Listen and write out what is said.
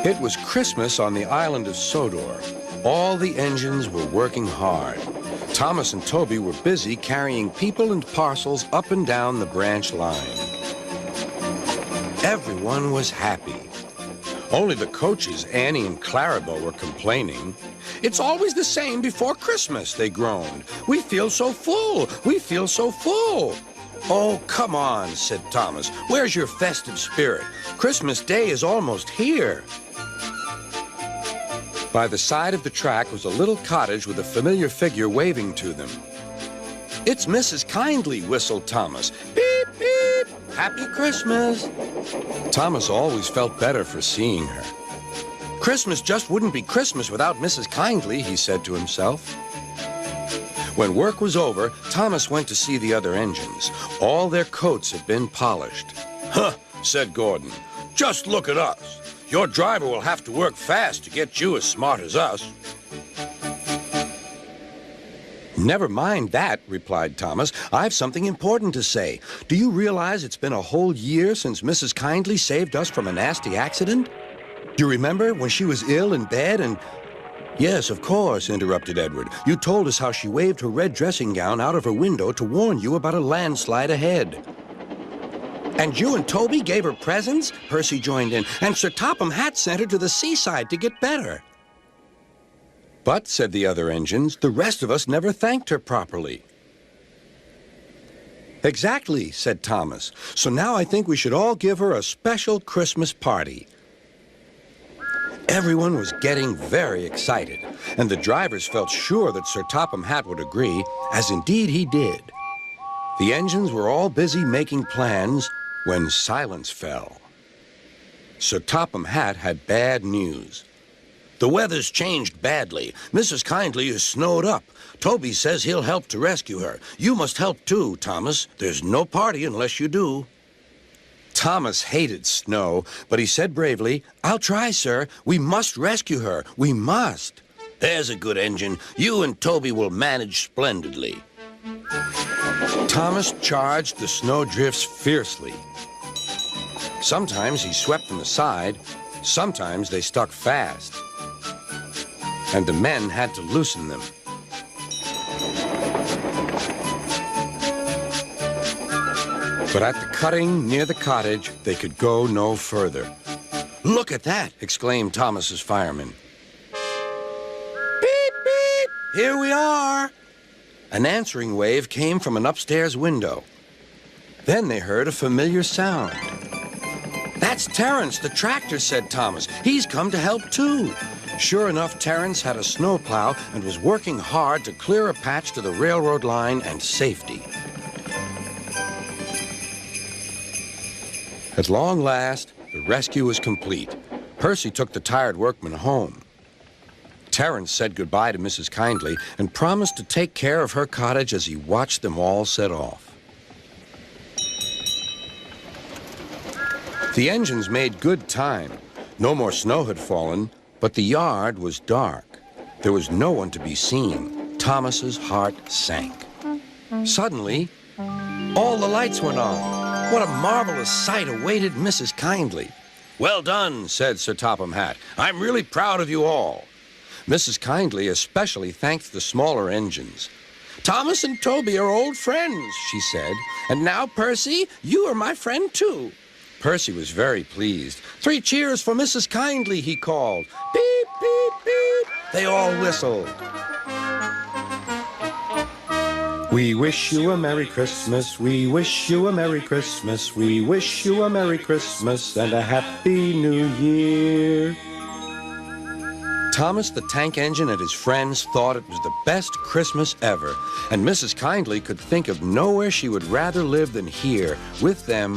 It was Christmas on the Island of Sodor. All the engines were working hard. Thomas and Toby were busy carrying people and parcels up and down the branch line. Everyone was happy. Only the coaches, Annie and Clarabel, were complaining. "It's always the same before Christmas," they groaned. "We feel so full. We feel so full." "Oh, come on," said Thomas. "Where's your festive spirit? Christmas Day is almost here." By the side of the track was a little cottage with a familiar figure waving to them. "It's Mrs. Kyndley," whistled Thomas. "Beep, beep! Happy Christmas!" Thomas always felt better for seeing her. Christmas just wouldn't be Christmas without Mrs. Kyndley, he said to himself. When work was over, Thomas went to see the other engines. All their coats had been polished. "Huh," said Gordon. "Just look at us. Your driver will have to work fast to get you as smart as us." "Never mind that," replied Thomas. "I've something important to say. Do you realize it's been a whole year since Mrs. Kyndley saved us from a nasty accident? Do you remember when she was ill in bed and—" "Yes, of course," interrupted Edward. "You told us how she waved her red dressing gown out of her window to warn you about a landslide ahead." "And you and Toby gave her presents?" Percy joined in. "And Sir Topham Hatt sent her to the seaside to get better." "But," said the other engines, "the rest of us never thanked her properly." "Exactly," said Thomas. "So now I think we should all give her a special Christmas party." Everyone was getting very excited, and the drivers felt sure that Sir Topham Hatt would agree, as indeed he did. The engines were all busy making plans when silence fell. Sir Topham Hatt had bad news. "The weather's changed badly. Mrs. Kyndley is snowed up. Toby says he'll help to rescue her. You must help too, Thomas. There's no party unless you do." Thomas hated snow, but he said bravely, "I'll try, sir. We must rescue her. We must." "There's a good engine. You and Toby will manage splendidly." Thomas charged the snowdrifts fiercely. Sometimes he swept them aside, sometimes they stuck fast, and the men had to loosen them. But at the cutting near the cottage, they could go no further. "Look at that!" exclaimed Thomas's fireman. "Beep, beep! Here we are!" An answering wave came from an upstairs window. Then they heard a familiar sound. "That's Terence, the tractor," said Thomas. "He's come to help too." Sure enough, Terence had a snowplow and was working hard to clear a patch to the railroad line and safety. At long last, the rescue was complete. Percy took the tired workmen home. Terence said goodbye to Mrs. Kyndley and promised to take care of her cottage as he watched them all set off. The engines made good time. No more snow had fallen, but the yard was dark. There was no one to be seen. Thomas's heart sank. Suddenly, all the lights went on. What a marvelous sight awaited Mrs. Kyndley. "Well done," said Sir Topham Hatt. "I'm really proud of you all." Mrs. Kyndley especially thanked the smaller engines. "Thomas and Toby are old friends," she said. "And now, Percy, you are my friend too." Percy was very pleased. "3 cheers for Mrs. Kyndley," he called. "Beep, beep, beep." They all whistled. "We wish you a Merry Christmas, we wish you a Merry Christmas, we wish you a Merry Christmas and a Happy New Year." Thomas the tank engine and his friends thought it was the best Christmas ever, and Mrs. Kyndley could think of nowhere she would rather live than here with them